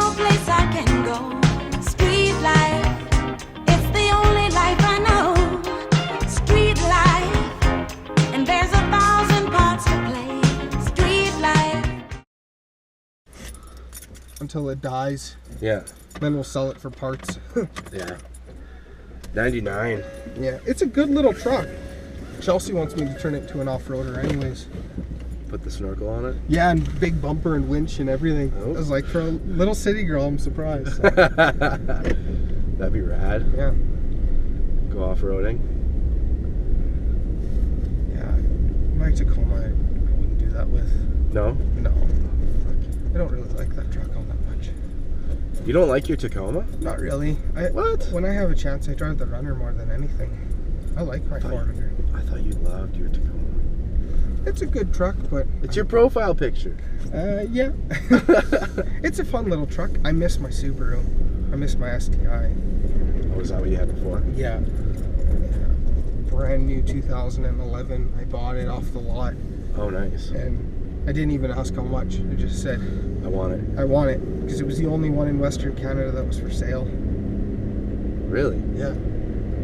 no place I can go. Street life, it's the only life I know. Street life, and there's 1,000 parts to play. Street life. Until it dies. Yeah. Then we'll sell it for parts. Yeah. 99. Yeah, it's a good little truck. Chelsea wants me to turn it to an off-roader anyways. Put the snorkel on it? Yeah, and big bumper and winch and everything. Oh. I was like, for a little city girl, I'm surprised. That'd be rad. Yeah. Go off-roading. Yeah. My Tacoma, I wouldn't do that with. No? No. I don't really like that truck all that much. You don't like your Tacoma? Not really. What? When I have a chance, I drive the Runner more than anything. I like my 400. I thought you loved your Tacoma. It's a good truck, but... It's your profile picture. Yeah. It's a fun little truck. I miss my Subaru. I miss my STI. Oh, is that what you had before? Yeah. Brand new 2011. I bought it off the lot. Oh, nice. And I didn't even ask how much. I just said, I want it. I want it. Because it was the only one in Western Canada that was for sale. Really? Yeah.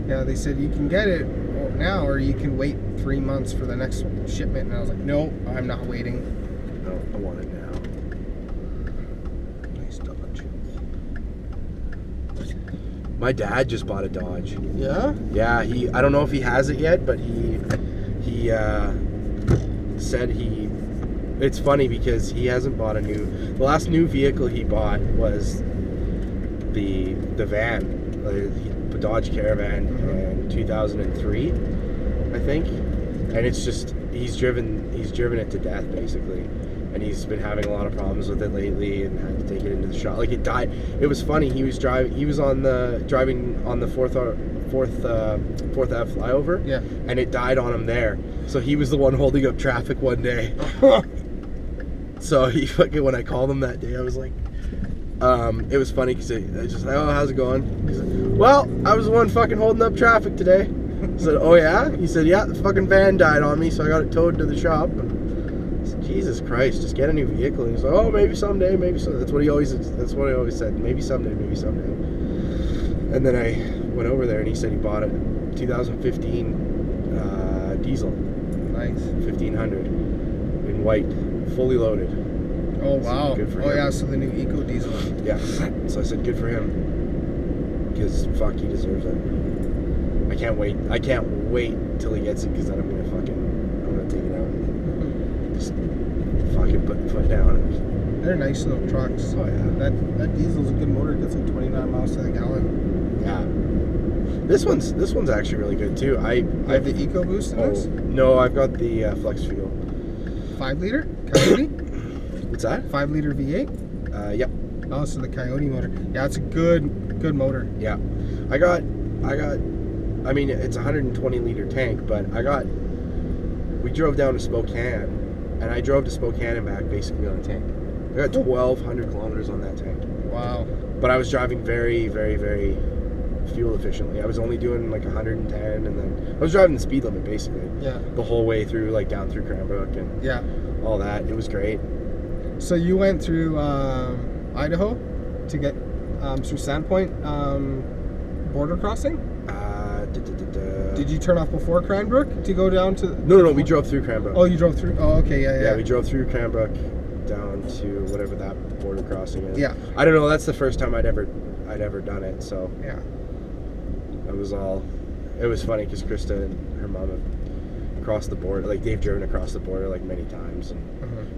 Yeah, they said you can get it now or you can wait 3 months for the next shipment. And I was like, no, I'm not waiting. No, I want it now. Nice Dodge. My dad just bought a Dodge. Yeah? Yeah, I don't know if he has it yet, but he said it's funny because he hasn't bought the last new vehicle he bought was the van, the Dodge Caravan in 2003, I think, and it's just he's driven it to death basically, and he's been having a lot of problems with it lately and had to take it into the shop. Like it died. It was funny. He was driving on the 4th Ave flyover, yeah, and it died on him there. So he was the one holding up traffic one day. So when I called him that day, I was like, it was funny because I was just like, oh, how's it going? He said, well, I was the one fucking holding up traffic today. I said, oh yeah? He said, yeah, the fucking van died on me, so I got it towed to the shop. And I said, Jesus Christ, just get a new vehicle. And he's like, oh, maybe someday, maybe so. That's what he always said. Maybe someday, maybe someday. And then I went over there and he said he bought it 2015 diesel. Nice. 1500 in white, fully loaded. Oh wow. So good for him. Yeah, so the new Eco Diesel. Yeah. So I said good for him. Because fuck, he deserves it. I can't wait till he gets it, because then I'm gonna take it out and just fucking put the foot down. They're nice little trucks. Oh yeah. That diesel's a good motor. It gets like 29 miles to the gallon. Yeah. This one's actually really good too. I have the EcoBoost in this? No, I've got the Flex Fuel. 5 liter? Coyote? What's that? 5 liter V8? Yep. Oh, so the Coyote motor. Yeah, it's a good motor. Yeah. I mean, it's a 120 liter tank, but we drove down to Spokane, and I drove to Spokane and back basically on a tank. I got 1,200 kilometers on that tank. Wow. But I was driving very, very, very fuel efficiently. I was only doing like 110, and then I was driving the speed limit basically. Yeah. The whole way through, like down through Cranbrook and all that. It was great. So you went through Idaho to get through Sandpoint border crossing? Did you turn off before Cranbrook to go down to? No, we drove through Cranbrook. Oh, you drove through. Oh, okay, yeah. Yeah, we drove through Cranbrook down to whatever that border crossing is. Yeah. I don't know. That's the first time I'd ever done it. So yeah. It was funny because Krista and her mom have crossed the border. Like they've driven across the border like many times, and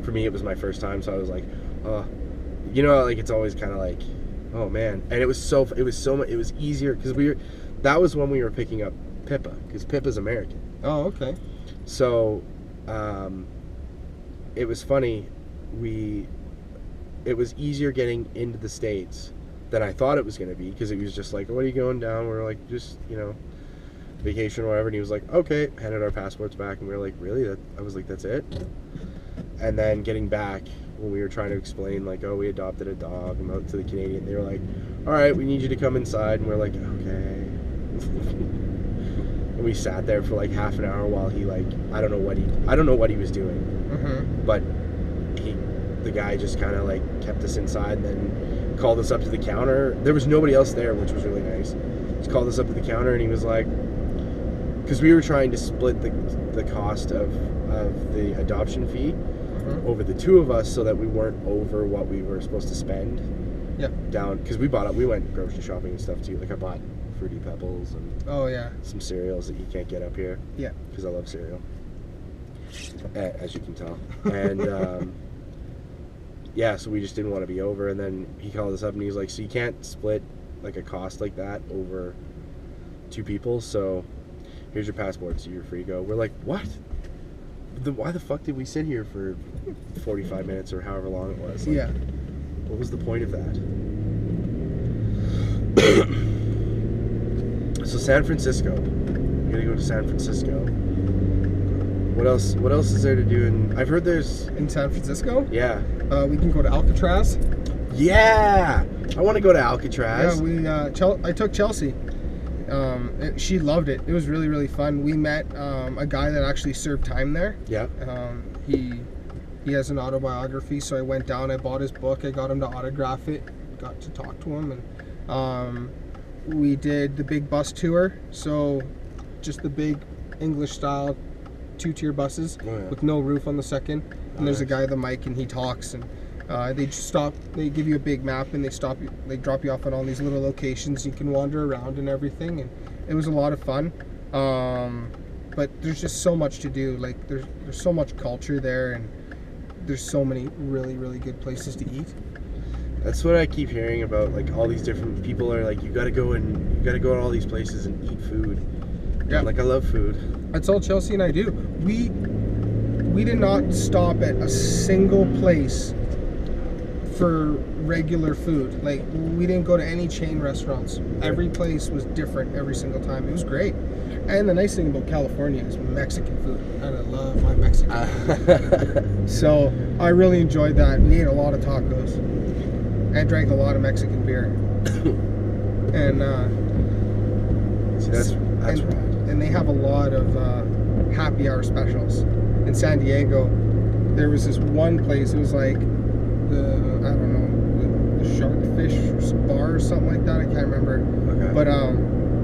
for me it was my first time. So I was like, oh, like it's always kind of like, oh man. And it was easier because that was when we were picking up Pippa, because Pippa's American. Oh, okay. So, it was funny. It was easier getting into the States than I thought it was going to be, because it was just like, what are you going down? We're like, just, vacation or whatever. And he was like, okay, handed our passports back. And we were like, really? I was like, that's it? And then getting back, when we were trying to explain, like, oh, we adopted a dog, and out to the Canadian, they were like, all right, we need you to come inside. And we're like, okay. And we sat there for like half an hour while he, like, I don't know what he was doing, but the guy just kind of like kept us inside. And then called us up to the counter. There was nobody else there, which was really nice. He called us up to the counter and he was like, because we were trying to split the cost of the adoption fee over the two of us so that we weren't over what we were supposed to spend. Yeah. Down, because we went grocery shopping and stuff too. Like I bought Fruity Pebbles and some cereals that you can't get up here. Yeah. Because I love cereal, as you can tell. And yeah, so we just didn't want to be over. And then he called us up and he's like, so you can't split like a cost like that over two people, so here's your passport, so you're free to go. We're like, what? Why the fuck did we sit here for 45 minutes or however long it was? Like, yeah. What was the point of that? So San Francisco. I'm gonna go to San Francisco. What else is there to do I've heard there's... In San Francisco? Yeah. We can go to Alcatraz. Yeah! I want to go to Alcatraz. Yeah, I took Chelsea. She loved it. It was really, really fun. We met a guy that actually served time there. Yeah. He has an autobiography, so I went down, I bought his book, I got him to autograph it, got to talk to him, and we did the big bus tour, so just the big English-style two-tier buses with no roof on the second, and there's a guy with a mic, and he talks, and they give you a big map, and they drop you off at all these little locations. You can wander around and everything, and it was a lot of fun. But there's just so much to do. Like there's so much culture there, and there's so many really, really good places to eat. That's what I keep hearing about. Like all these different people are like, you gotta go to all these places and eat food. Yeah. And, like I love food. That's all Chelsea and I do. We did not stop at a single place for regular food. Like we didn't go to any chain restaurants. Every place was different every single time. It was great. And the nice thing about California is Mexican food, and I love my Mexican food. So I really enjoyed that. We ate a lot of tacos and drank a lot of Mexican beer. And see, that's right. And they have a lot of happy hour specials. In San Diego, there was this one place. It was like the Sharkfish bar or something like that. I can't remember. Okay. But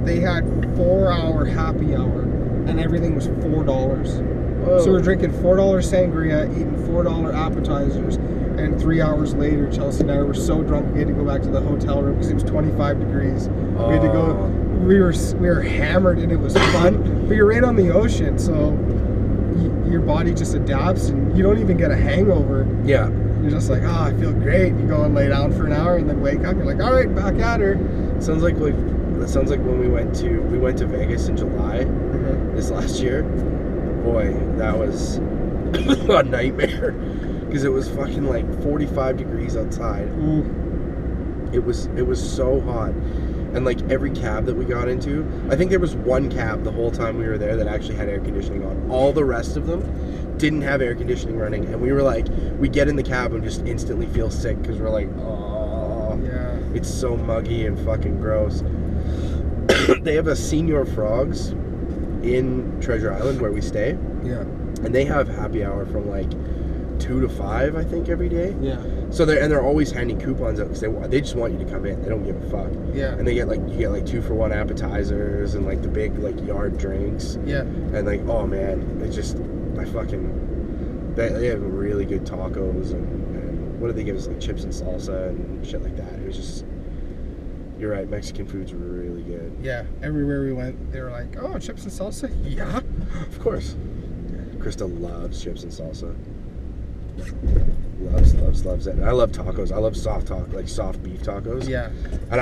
they had 4-hour happy hour, and everything was $4. Whoa. So we're drinking $4 sangria, eating $4 appetizers, and 3 hours later, Chelsea and I were so drunk we had to go back to the hotel room because it was 25 degrees. Oh. We had to go. We were hammered, and it was fun. But you're right on the ocean, so your body just adapts, and you don't even get a hangover. Yeah. You're just like, I feel great. You go and lay down for an hour, and then wake up. You're like, all right, back at her. Sounds like when we went to Vegas in July this last year. Boy, that was a nightmare because it was fucking like 45 degrees outside. It was so hot. And like every cab that we got into, I think there was one cab the whole time we were there that actually had air conditioning on. All the rest of them didn't have air conditioning running, and we were like, we get in the cab and just instantly feel sick because we're like, oh, yeah, it's so muggy and fucking gross. They have a Senior Frogs in Treasure Island where we stay. Yeah. And they have happy hour from like 2 to 5, I think, every day. Yeah. So they're always handing coupons out because they just want you to come in. They don't give a fuck. Yeah. And you get like 2-for-1 appetizers and like the big like yard drinks. Yeah. And like, oh man, it's just they have really good tacos and what did they give us, like chips and salsa and shit like that. It was just, you're right, Mexican food's really good. Yeah. Everywhere we went, they were like, oh, chips and salsa? Yeah. Of course. Krista loves chips and salsa. Loves it. And I love tacos. I love soft beef tacos. Yeah. And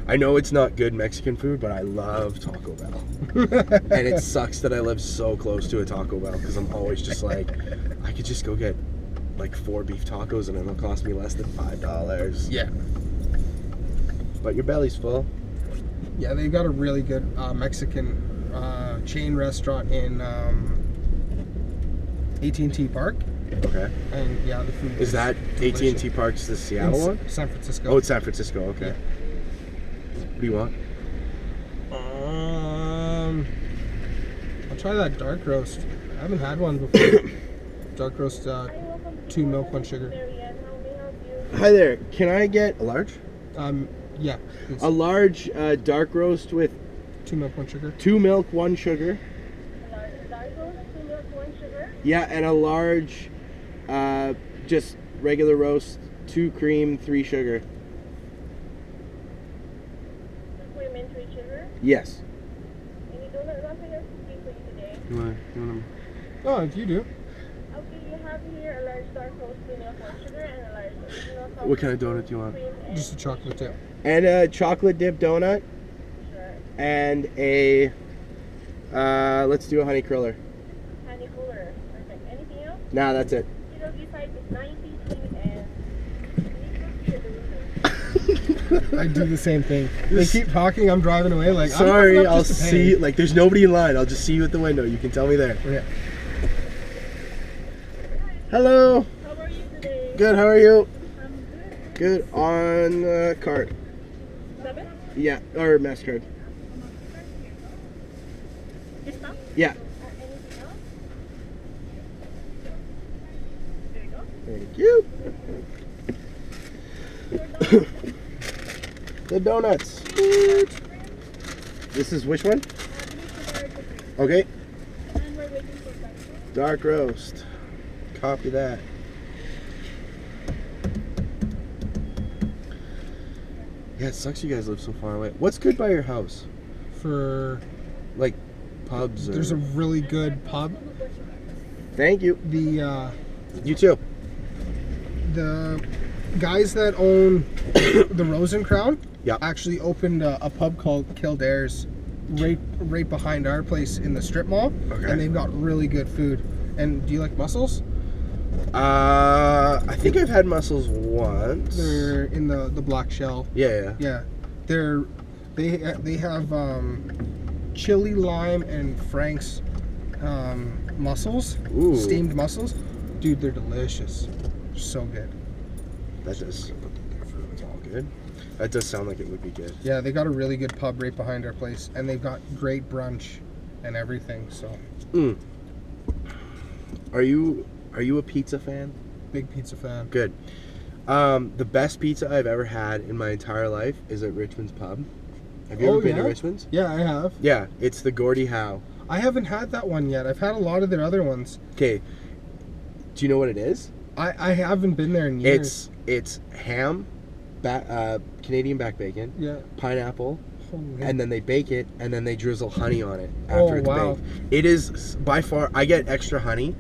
I know it's not good Mexican food, but I love Taco Bell. And it sucks that I live so close to a Taco Bell because I'm always just like, I could just go get like 4 beef tacos and it'll cost me less than $5. Yeah. But your belly's full. Yeah, they've got a really good Mexican chain restaurant in AT&T Park. Okay. And yeah, the food is that delicious. AT&T Park's the Seattle one? San Francisco. Oh, it's San Francisco. Okay. Yeah. What do you want? I'll try that dark roast. I haven't had one before. Dark roast, 2 milk, 1 sugar. Hi there. Can I get a large? Yeah. Please. A large dark roast with 2 milk, 1 sugar. 2 milk, 1 sugar. Dark roast, 2 milk, 1 sugar. Yeah, and a large, just regular roast, 2 cream, 3 sugar. 2 cream and 3 sugar. Yes. And you don't have nothing else to for you today. You want Oh, if you do. Okay, you have here a large dark roast, 2 milk, 1 sugar, and a large original coffee. What kind of donut do you want? Cream and Just a chocolate dip. And a chocolate dip donut Sure. and a, let's do a honey cruller. Honey cooler. Perfect. Anything else? Nah, that's it. You know, this side is 90, 20, and you the window. I do the same thing. They keep talking, I'm driving away like, I'm Sorry, coming up I'll just to see, pay. like, there's nobody in line. I'll just see you at the window. You can tell me there. Yeah. Hello. How are you today? Good, how are you? I'm Good. good. On card. 7? Yeah, or MasterCard. Discount? Yeah. Anything else? There you go. Thank you. The donuts. This is which one? Okay. And we're waiting for that. Dark roast. Copy that. Yeah, it sucks you guys live so far away. What's good by your house? For Like pubs or... there's a really good pub. Thank you. The You too. the guys that own the Rose and Crown Yeah. actually opened a pub called Kildare's right behind our place in the strip mall. Okay. And they've got really good food. And do you like mussels? I think I've had mussels once. They're in the black shell. Yeah. Yeah, they have chili, lime, and Frank's mussels, Ooh. steamed mussels. Dude, they're delicious. So good. That does. It's all good. That does sound like it would be good. Yeah, they got a really good pub right behind our place, and they've got great brunch and everything. So Are you a pizza fan? big pizza fan. Good. The best pizza I've ever had in my entire life is at Richmond's Pub. Have you ever been to Richmond's? Yeah, I have. Yeah, it's the Gordie Howe. I haven't had that one yet. I've had a lot of their other ones. Okay. Do you know what it is? I haven't been there in years. It's ham, Canadian back bacon, Yeah. pineapple, Holy. and then they bake it, and then they drizzle honey on it Oh, after it's wow. baked. It is by far. I get extra honey.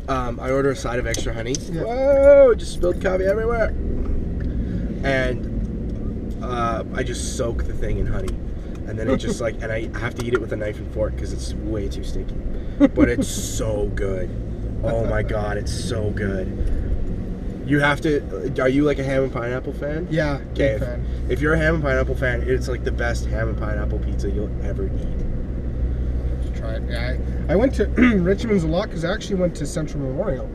I order a side of extra honey. Yeah. Whoa! Just spilled coffee everywhere. And I just soak the thing in honey, and then it just like, and I have to eat it with a knife and fork because it's way too sticky. But it's so good. Oh my god, it's so good. You have to. Are you like a ham and pineapple fan? Yeah, Okay. big fan. If you're a ham and pineapple fan, it's like the best ham and pineapple pizza you'll ever eat. Try it. Yeah, I went to Richmond's a lot because I actually went to Central Memorial.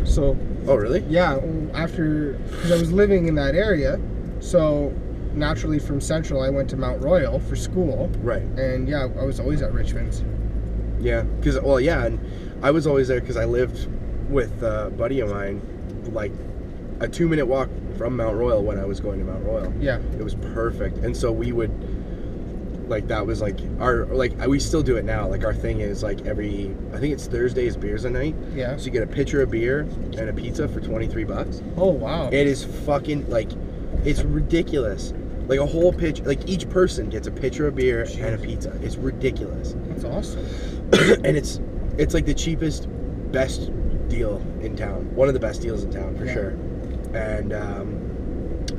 So Oh really? yeah, because I was living in that area, so naturally from Central I went to Mount Royal for school, Right. and yeah, I was always at Richmond's. Yeah, and I was always there because I lived with a buddy of mine, like a 2-minute walk from Mount Royal when I was going to Mount Royal. Yeah, It was perfect, and so we would, like, that was like we still do it now. Like our thing is like I think it's Thursdays beers a night. yeah. So you get a pitcher of beer and a pizza for $23. Oh wow. It is fucking like, it's ridiculous. Like a whole pitch, like each person gets a pitcher of beer and a pizza. It's ridiculous. That's awesome. And it's like the cheapest, best deal in town. One of the best deals in town for Yeah. sure. And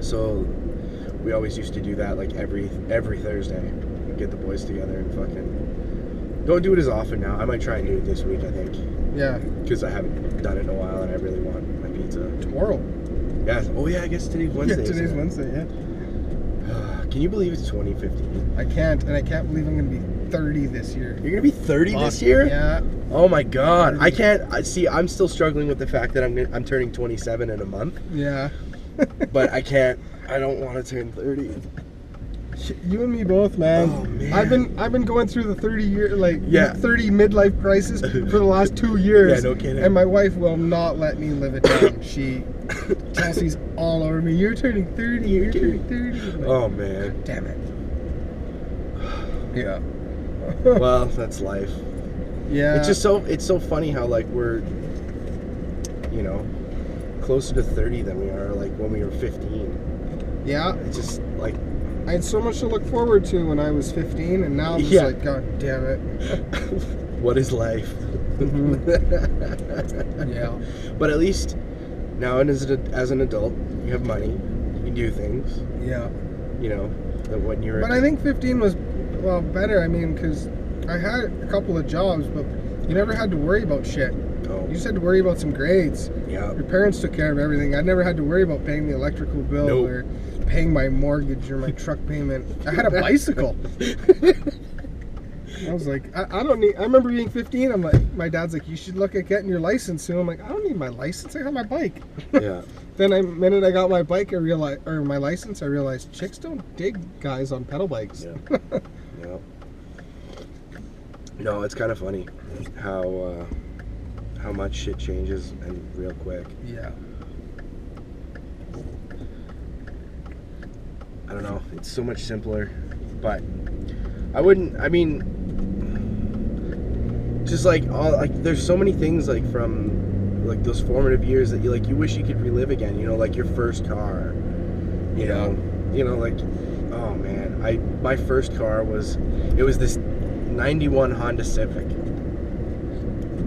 so we always used to do that like every Thursday. We'd get the boys together and fucking. Don't do it as often now. I might try and do it this week, I think, Yeah. because I haven't done it in a while and I really want my pizza. Tomorrow. Yeah. Oh yeah, I guess today's Wednesday. Yeah, today's isn't it? Wednesday. Yeah. Can you believe it's 2015? I can't believe I'm gonna be 30 this year. You're gonna be 30 this Fuck, year? Yeah. Oh my god, I can't. See, I'm still struggling with the fact that I'm turning 27 in a month, Yeah. but I can't. I don't want to turn 30. You and me both, man. Oh, man. I've been going through the 30 Yeah. 30 midlife crisis for the last 2 years. Yeah, no kidding. And my wife will not let me live it down. She Chelsea's all over me. You're turning 30. You're turning 30. I'm like, Oh man. damn it. Yeah. Well, that's life. Yeah. It's so funny how like we're, you know, closer to 30 than we are like when we were 15. Yeah. It's just like I had so much to look forward to when I was 15, and now I'm just like, God damn it. what is life? Yeah. But at least now as an adult, you have money, you can do things. Yeah. You know, that when you're. But I think 15 was, well, better. I mean, because I had a couple of jobs, but you never had to worry about shit. Oh. You just had to worry about some grades. Yeah. Your parents took care of everything. I never had to worry about paying the electrical bill Nope. or paying my mortgage or my truck payment. I had a bicycle. I was like, I don't need. I remember being 15. I'm like, my dad's like, you should look at getting your license soon. I'm like, I don't need my license. I got my bike. Yeah. Then the minute I got my bike, my license, I realized chicks don't dig guys on pedal bikes. Yeah. Yeah. No, it's kind of funny how much shit changes and real quick. Yeah. I don't know. It's so much simpler, but just like there's so many things like from like those formative years that you wish you could relive again. You know, like your first car. You know, like, oh man, my first car was this 91 Honda Civic.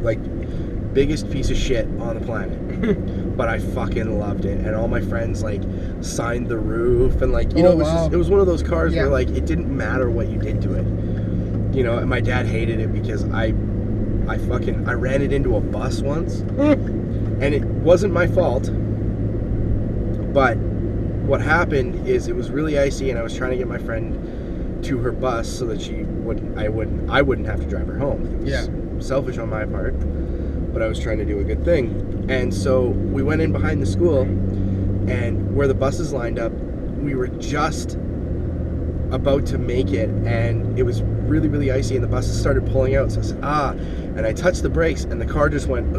Like, biggest piece of shit on the planet. But I fucking loved it, and all my friends like signed the roof, and like it was one of those cars where like it didn't matter what you did to it. You know, and my dad hated it because I ran it into a bus once, and it wasn't my fault. But what happened is it was really icy, and I was trying to get my friend to her bus so that I wouldn't have to drive her home. It was selfish on my part, but I was trying to do a good thing. And so we went in behind the school, and where the buses lined up, we were just about to make it, and it was really, really icy, and the buses started pulling out. So I said, and I touched the brakes, and the car just went,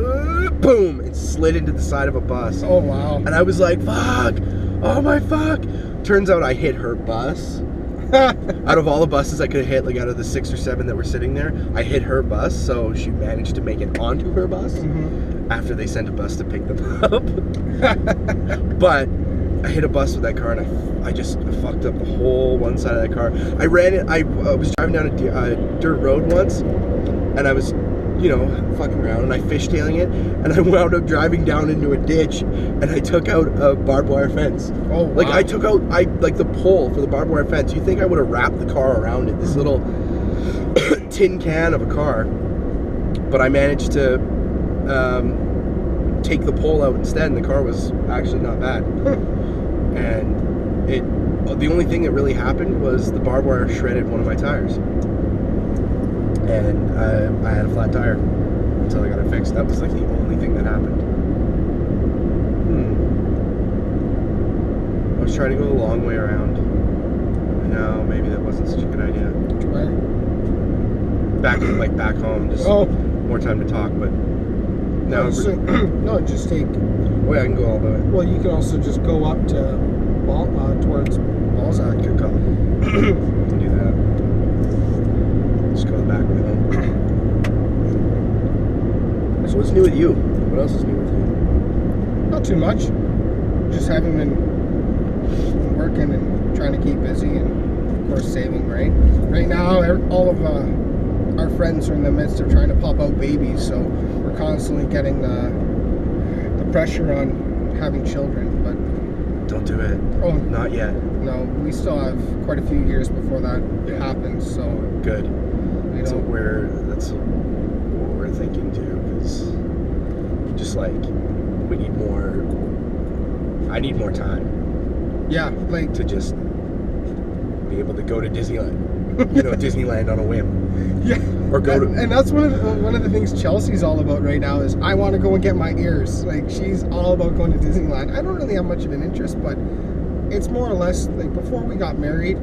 boom, and slid into the side of a bus. Oh, wow. And I was like, fuck, oh my fuck. Turns out I hit her bus. Out of all the buses I could have hit, like out of the 6 or 7 that were sitting there, I hit her bus, so she managed to make it onto her bus after they sent a bus to pick them up. But I hit a bus with that car, and I just fucked up the whole one side of that car. I ran it. I was driving down a dirt road once, and I was, you know, fucking around, and I fishtailing it, and I wound up driving down into a ditch, and I took out a barbed wire fence. Oh, wow. Like I took out the pole for the barbed wire fence. You think I would have wrapped the car around it? This little tin can of a car, but I managed to take the pole out instead, and the car was actually not bad. And the only thing that really happened was the barbed wire shredded one of my tires. And I had a flat tire until I got it fixed. That was like the only thing that happened. I was trying to go the long way around. No, maybe that wasn't such a good idea. Back home, just more time to talk. But no, just take. Oh yeah, I can go all the way. Well, you can also just go up to towards Balzac. Good call. Can do that. Just go the back way home. So what's new with you? What else is new with you? Not too much. Just having been working and trying to keep busy, and of course saving. Right now, all of our friends are in the midst of trying to pop out babies, so we're constantly getting the pressure on having children. But don't do it. Oh, not yet. No, we still have quite a few years before that happens. So good. That's what we're thinking too, because just like we need more. I need more time. Yeah, like to just be able to go to Disneyland. You know, Disneyland on a whim. Yeah. Or go to. And that's one of the things Chelsea's all about right now is I want to go and get my ears. Like she's all about going to Disneyland. I don't really have much of an interest, but it's more or less like before we got married,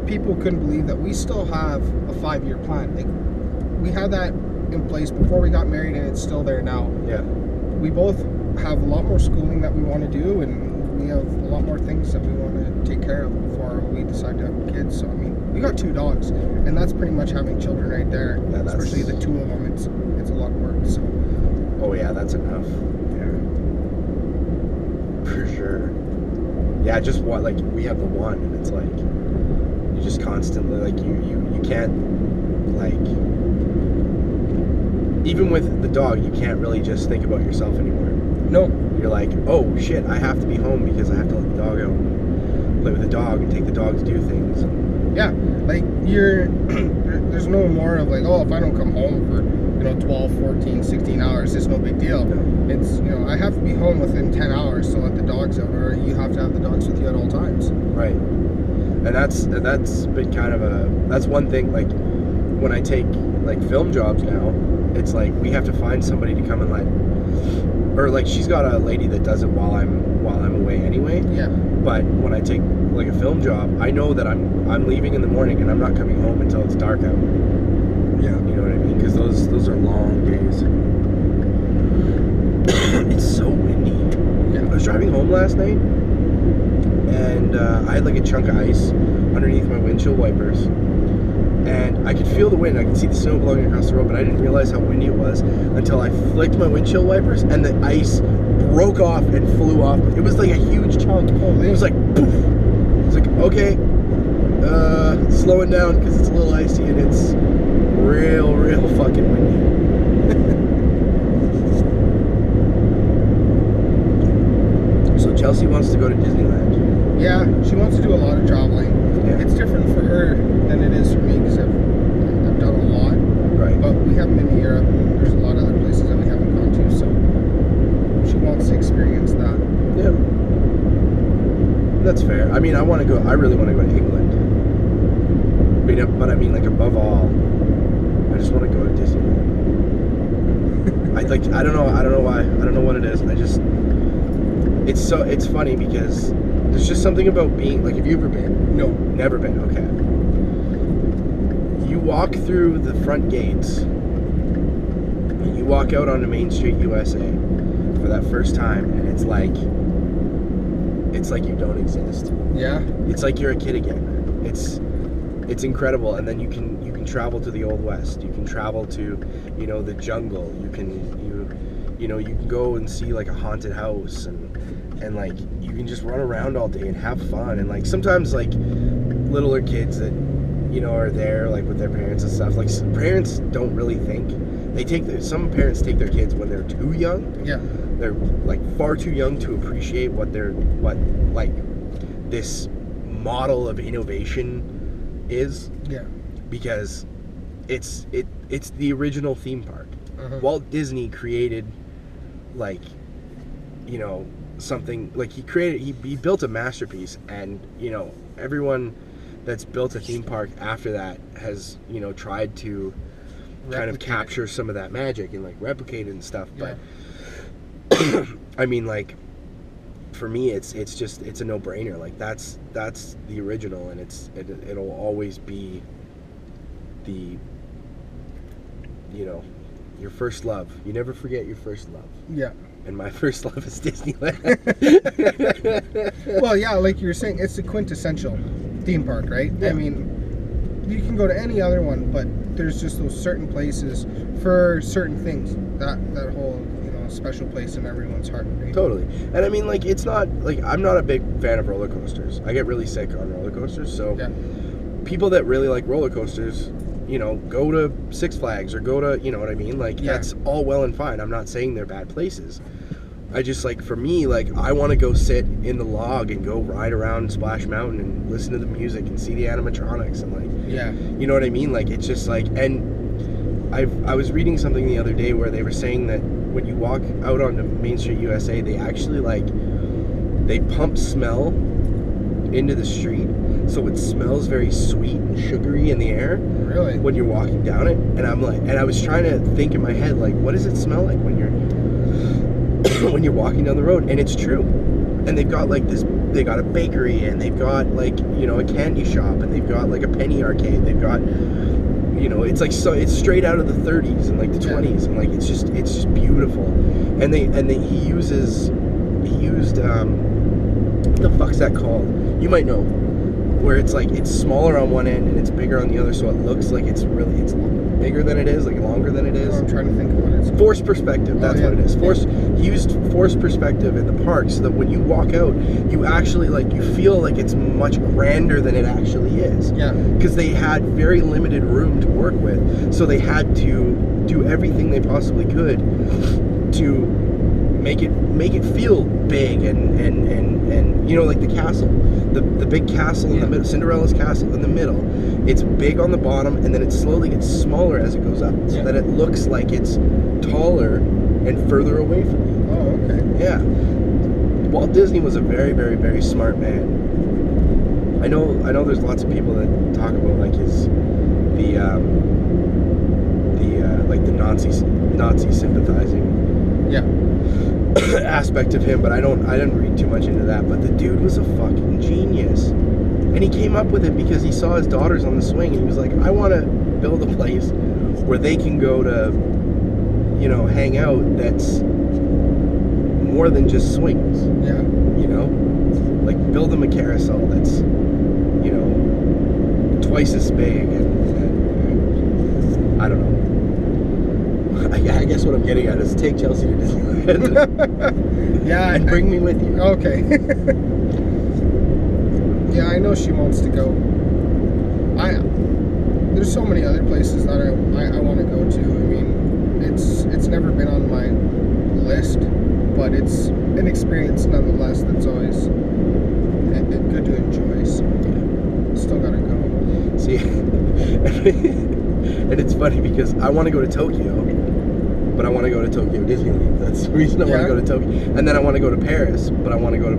people couldn't believe that we still have a 5-year plan. Like we had that in place before we got married, and it's still there now. Yeah. We both have a lot more schooling that we want to do, and we have a lot more things that we want to take care of before we decide to have kids. So I mean, we got 2 dogs, and that's pretty much having children right there. Yeah, that's- especially the 2 of them. It's a lot of work. So Oh yeah, that's enough. yeah, For sure. Yeah, just what, like, we have the one, and it's like you just constantly, like, you can't, like, even with the dog, you can't really just think about yourself anymore. no, You're like, oh shit, I have to be home because I have to let the dog out and play with the dog and take the dog to do things. yeah, like there's no more of like, oh, if I don't come home for 12, 14, 16 hours, it's no big deal. No. It's I have to be home within 10 hours to let the dogs out, or you have to have the dogs with you at all times. Right. And that's been kind of that's one thing, like, when I take, like, film jobs now, it's like we have to find somebody to come and or like, she's got a lady that does it while I'm away anyway. Yeah. But when I take, like, a film job, I know that I'm leaving in the morning and I'm not coming home until it's dark out. Yeah. You know what I mean? Because those are long days. It's so windy. Yeah. I was driving home last night, and I had, like, a chunk of ice underneath my windshield wipers, and I could feel the wind. I could see the snow blowing across the road, but I didn't realize how windy it was until I flicked my windshield wipers, and the ice broke off and flew off. It was like a huge chunk. It was like poof. It's like, okay, slowing down because it's a little icy and it's real fucking windy. So Chelsea wants to go to Disneyland. Yeah, she wants to do a lot of traveling. Yeah. It's different for her than it is for me because I've done a lot, Right. but we haven't been to Europe. And there's a lot of other places that we haven't gone to, so she wants to experience that. Yeah. That's fair. I mean, I really want to go to England. But I mean, like, above all, I just want to go to Disneyland. I don't know why. I don't know what it is. It's funny because there's just something about being, like, have you ever been? No. Never been, okay. You walk through the front gates, and you walk out onto Main Street, USA for that first time, and it's like you don't exist. Yeah. It's like you're a kid again. It's incredible, and then you can travel to the Old West. You can travel to, the jungle. You can go and see, like, a haunted house, and like, you can just run around all day and have fun. And, like, sometimes, like, littler kids that are there, like, with their parents and stuff. Like, some parents don't really think. Some parents take their kids when they're too young. Yeah. They're, like, far too young to appreciate what this model of innovation is, Yeah. because it's the original theme park. Uh-huh. Walt Disney created, like, something, like, he built a masterpiece, and everyone that's built a theme park after that has tried to kind of Replicate capture it. some of that magic and, like, replicate it and stuff. Yeah. But I mean, like, for me, it's a no-brainer. Like, that's the original, and it'll always be the your first love. You never forget your first love. Yeah. And my first love is Disneyland. Well, yeah, like you were saying, it's the quintessential theme park, right? Yeah. I mean, you can go to any other one, but there's just those certain places for certain things that whole special place in everyone's heart, right? Totally. And I mean, like, it's not like, I'm not a big fan of roller coasters. I get really sick on roller coasters. So Yeah. people that really like roller coasters, go to Six Flags or go to, what I mean? Like, Yeah. that's all well and fine. I'm not saying they're bad places. I just, like, for me, like, I want to go sit in the log and go ride around Splash Mountain and listen to the music and see the animatronics and, like, Yeah. you know what I mean? Like, it's just like, and I was reading something the other day where they were saying that when you walk out onto Main Street, USA, they actually, like, they pump smell into the street, so it smells very sweet and sugary in the air Really? when you're walking down it. And I'm like, and I was trying to think in my head, like, what does it smell like when you're when you're walking down the road? And it's true. And they've got, like, they got a bakery, and they've got, like, a candy shop, and they've got, like, a penny arcade. They've got, you know, it's like it's straight out of the 30s and like the 20s, and like it's just beautiful. And he used what the fuck's that called? You might know. Where it's like it's smaller on one end and it's bigger on the other, so it looks like it's bigger than it is, like longer than it is. I'm trying to think of what it's called. Forced perspective, that's what it is. He used forced perspective in the park so that when you walk out, you actually you feel like it's much grander than it actually is. Yeah. Because they had very limited room to work with, so they had to do everything they possibly could to make it feel big and you know, like the castle, the big castle in the middle, Cinderella's castle in the middle. It's big on the bottom, and then it slowly gets smaller as it goes up, so that it looks like it's taller and further away from you. Oh, okay. Yeah. Walt Disney was a very, very, very smart man. I know there's lots of people that talk about like the Nazi sympathizing aspect of him, but I didn't read too much into that. But the dude was a fucking genius, and he came up with it because he saw his daughters on the swing, and he was like, I want to build a place where they can go to, you know, hang out that's more than just swings. Yeah. You know, like build them a carousel that's, you know, twice as big, and I don't know. I guess what I'm getting at is take Chelsea to Disneyland. Yeah, and bring me with you. Okay. Yeah, I know she wants to go. There's so many other places that I want to go to. I mean, it's never been on my list, but it's an experience nonetheless that's always good to enjoy. So still gotta go. See, and it's funny because I want to go to Tokyo, but I want to go to Tokyo Disneyland. That's the reason I want to go to Tokyo. And then I want to go to Paris, but I want to go to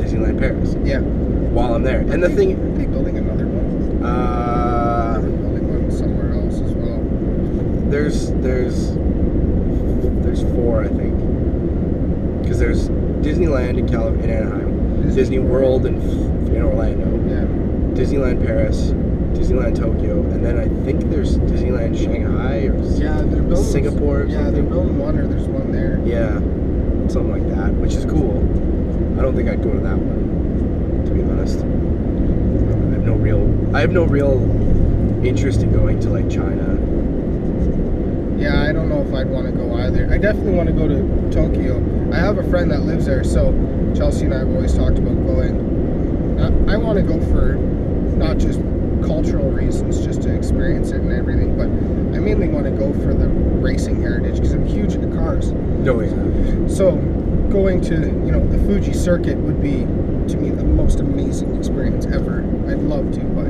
Disneyland Paris. Yeah. While I'm there. And the thing... Are they building another one? They're building one somewhere else as well. There's 4, I think. Because there's Disneyland in Anaheim, Disney World in Orlando, Disneyland Paris, Disneyland Tokyo, and then I think there's Disneyland Shanghai or they're building Singapore. They're building one, or there's one there. Yeah, something like that, which is cool. I don't think I'd go to that one, to be honest. I have no real interest in going to like China. Yeah, I don't know if I'd want to go either. I definitely want to go to Tokyo. I have a friend that lives there, so Chelsea and I have always talked about going. I want to go for not just cultural reasons, just to experience it and everything, but I mainly want to go for the racing heritage because I'm huge into cars. No, yeah. So going to, you know, the Fuji circuit would be, to me, the most amazing experience ever. I'd love to, but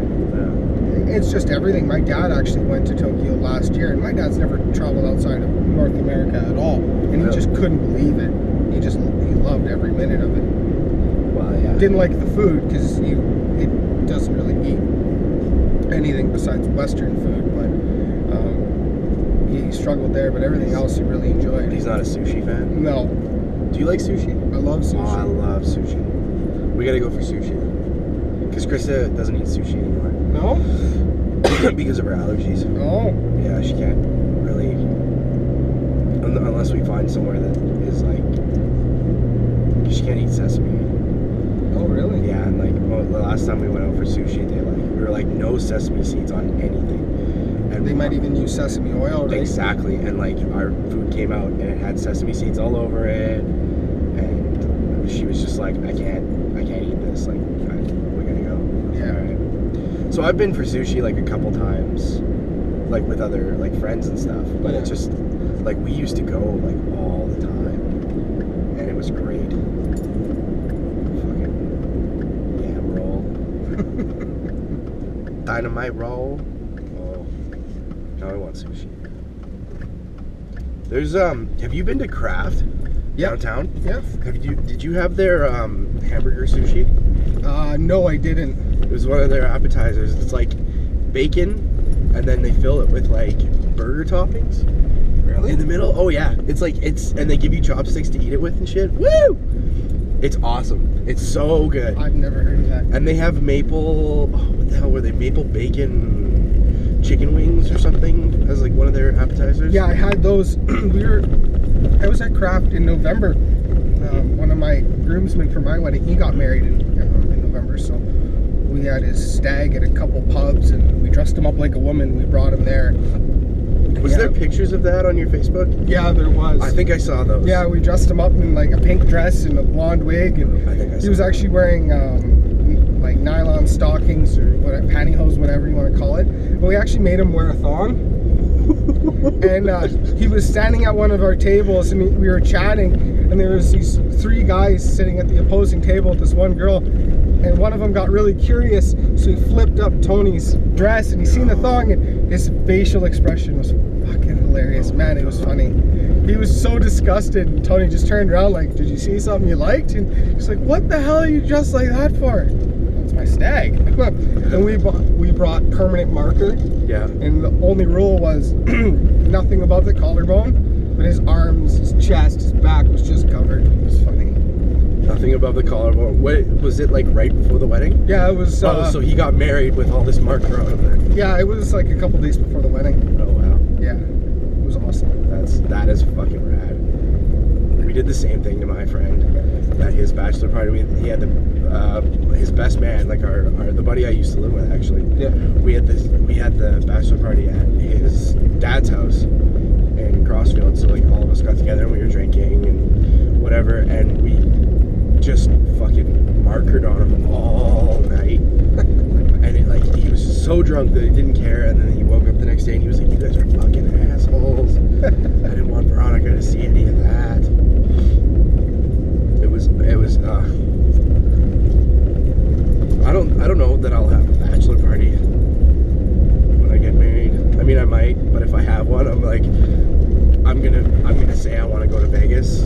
it's just everything. My dad actually went to Tokyo last year, and my dad's never traveled outside of North America at all, and he just couldn't believe it. He loved every minute of it. Well, yeah. Didn't like the food because it doesn't really eat anything besides Western food, but he struggled there, but everything else he really enjoyed. He's not a sushi fan? No. Do you like sushi? I love sushi. Oh, I love sushi. We gotta go for sushi. Because Krista doesn't eat sushi anymore. No? Because of her allergies. Oh. Yeah, she can't really... Unless we find somewhere that is like... She can't eat sesame. Oh, really? Yeah, and like the last time we went out for sushi, we were like no sesame seeds on anything. And they might even use sesame oil, right? Exactly, and like our food came out and it had sesame seeds all over it, and she was just like, I can't eat this. Like, we gotta go. Yeah. All right. So I've been for sushi like a couple times, like with other like friends and stuff, but it's just like we used to go like all the time, and it was great. Dynamite roll. Oh, now I want sushi. There's have you been to Kraft downtown? Yeah. Did you have their hamburger sushi? No, I didn't. It was one of their appetizers. It's like bacon, and then they fill it with like burger toppings. Really? In the middle? Oh yeah. It's like and they give you chopsticks to eat it with and shit. Woo! It's awesome. It's so good. I've never heard of that. And they have maple, what the hell were they? Maple bacon chicken wings or something as like one of their appetizers. Yeah, I had those. I was at Craft in November. One of my groomsmen for my wedding, he got married in November, so we had his stag at a couple pubs, and we dressed him up like a woman. We brought him there. Was there pictures of that on your Facebook? Yeah, there was. I think I saw those. Yeah, we dressed him up in like a pink dress and a blonde wig, and I think I he saw was actually wearing like nylon stockings or whatever, pantyhose, whatever you want to call it. But we actually made him wear a thong. And he was standing at one of our tables, and we were chatting, and there was these 3 guys sitting at the opposing table with this one girl, and one of them got really curious, so he flipped up Tony's dress, and he seen the thong, and his facial expression was fucking hilarious. Man, it was funny. He was so disgusted, and Tony just turned around like, "Did you see something you liked?" And he's like, "What the hell are you dressed like that for?" "It's my stag." And we brought permanent marker. Yeah. And the only rule was nothing above the collarbone, but his arms, his chest, his back was just covered. It was funny. Nothing above the collarbone. What was it like right before the wedding? Yeah, it was. So he got married with all this marker on him. Yeah, it was like a couple days before the wedding. Oh wow. Yeah, it was awesome. That is fucking rad. We did the same thing to my friend at his bachelor party. He had his best man, like the buddy I used to live with actually. Yeah. We had the bachelor party at his dad's house in Crossfield. So like all of us got together and we were drinking and whatever, and we just fucking markered on him all night. And he was so drunk that he didn't care, and then he woke up the next day and he was like, "You guys are fucking assholes. I didn't want Veronica to see any of that." It was I don't know that I'll have a bachelor party when I get married. I mean, I might, but if I have one, I'm gonna say I want to go to Vegas,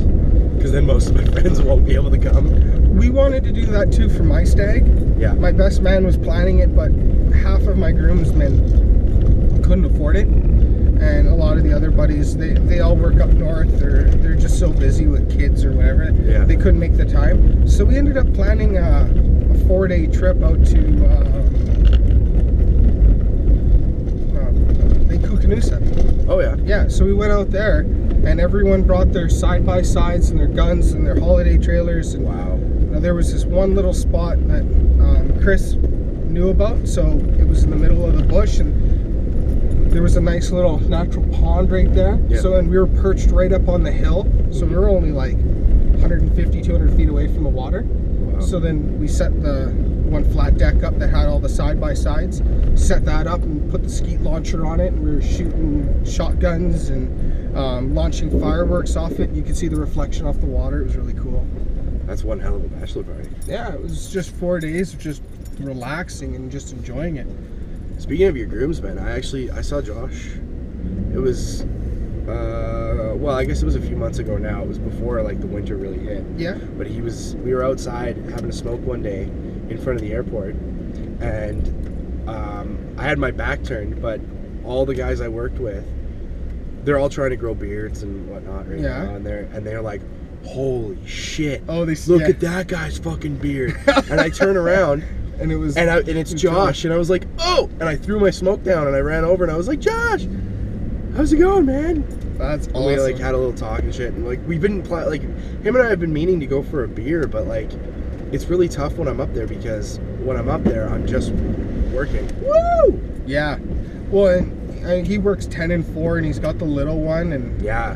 because then most of my friends won't be able to come. We wanted to do that too for my stag. Yeah. My best man was planning it, but half of my groomsmen couldn't afford it, and a lot of the other buddies, they all work up north, or they're just so busy with kids or whatever. Yeah. They couldn't make the time. So we ended up planning a 4-day trip out to Lake Koocanusa. Oh yeah. Yeah, so we went out there, and everyone brought their side-by-sides and their guns and their holiday trailers. And Wow. there was this one little spot that Chris knew about, so it was in the middle of the bush, and there was a nice little natural pond right there. Yeah. So, and we were perched right up on the hill, so we were only like 150, 200 feet away from the water. Wow. So then we set the one flat deck up that had all the side-by-sides, set that up and put the skeet launcher on it, and we were shooting shotguns and launching fireworks off it. You could see the reflection off the water. It was really cool. That's one hell of a bachelor party. Yeah, it was just 4 days of just relaxing and just enjoying it. Speaking of your groomsmen, I saw Josh. It was well, I guess it was a few months ago now. It was before like the winter really hit. Yeah. But we were outside having a smoke one day in front of the airport, and I had my back turned, but all the guys I worked with, they're all trying to grow beards and whatnot right Yeah. now, and they're like, "Holy shit! Oh, Look at that guy's fucking beard!" And I turn around. And it was And it's Josh, and I was like, "Oh!" And I threw my smoke down, and I ran over, and I was like, "Josh, how's it going, man?" That's awesome. And we like had a little talk and shit, and like we've been like him and I have been meaning to go for a beer, but like it's really tough when I'm up there, because when I'm up there, I'm just working. Woo! Yeah. Well, and he works 10 and 4, and he's got the little one, and Yeah.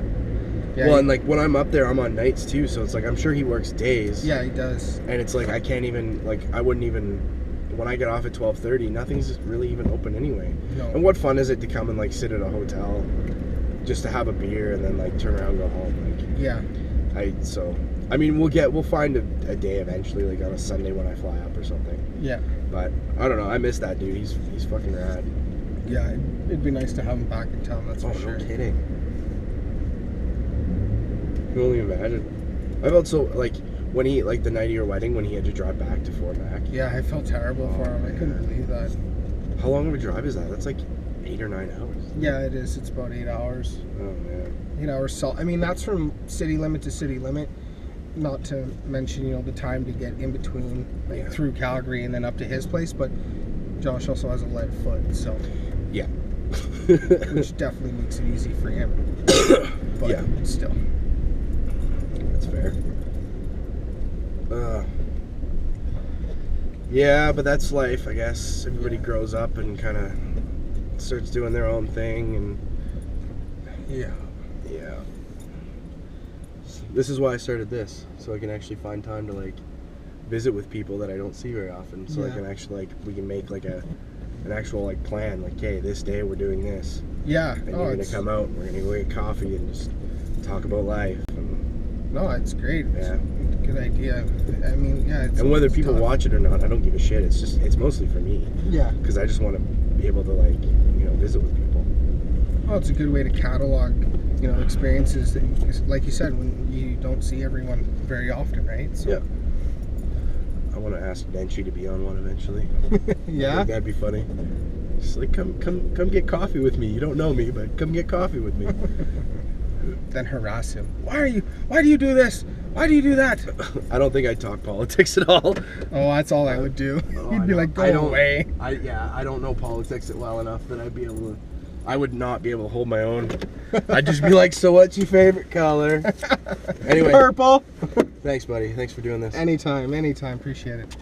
yeah, Well, and like when I'm up there, I'm on nights too, so it's like I'm sure he works days. yeah, he does. And it's like I can't even I wouldn't even. When I get off at 12:30, nothing's really even open anyway. No. And what fun is it to come and like sit at a hotel just to have a beer and then like turn around and go home? Like Yeah. I mean we'll find a day eventually, like on a Sunday when I fly up or something. Yeah. But I don't know, I miss that dude. He's fucking rad. Yeah, it'd be nice to have him back in town, that's for sure. No kidding. You can only imagine. I felt so like when he like the night of your wedding when he had to drive back to Fort Mac. Yeah, I felt terrible for him. I couldn't believe that. How long of a drive is that? That's like 8 or 9 hours. Yeah, it is. It's about 8 hours. Oh man. 8 hours. I mean, that's from city limit to city limit. Not to mention, the time to get in between, like Yeah. through Calgary and then up to his place. But Josh also has a lead foot, so Yeah. which definitely makes it easy for him. But Yeah. still. That's fair. Yeah, but that's life, I guess. Everybody grows up and kind of starts doing their own thing, and Yeah. yeah. This is why I started this, so I can actually find time to like visit with people that I don't see very often. So I Yeah. can actually we can make like an actual like plan. Like, hey, this day we're doing this, Yeah. and Oh, you're gonna it's, come out. And we're gonna go get coffee and just talk about life. And, no, it's great. Yeah. It's a good idea. I mean, yeah. It's, and whether it's people tough. watch it or not, I don't give a shit. It's mostly for me Yeah. because I just want to be able to like visit with people. Well, it's a good way to catalog, experiences that, like you said, when you don't see everyone very often, right? So, Yeah. I want to ask Benchi to be on one eventually. I Yeah. think that'd be funny. Just like come get coffee with me. You don't know me, but come get coffee with me. Then harass him. Why do you do this? Why do you do that? I don't think I'd talk politics at all. Oh, that's all I would do. Oh, You'd I be know. like, go I don't- away. I don't know politics well enough that I'd be able to. I would not be able to hold my own. I'd just be like, so what's your favorite color? Anyway, Purple. thanks, buddy. Thanks for doing this. Anytime. Appreciate it.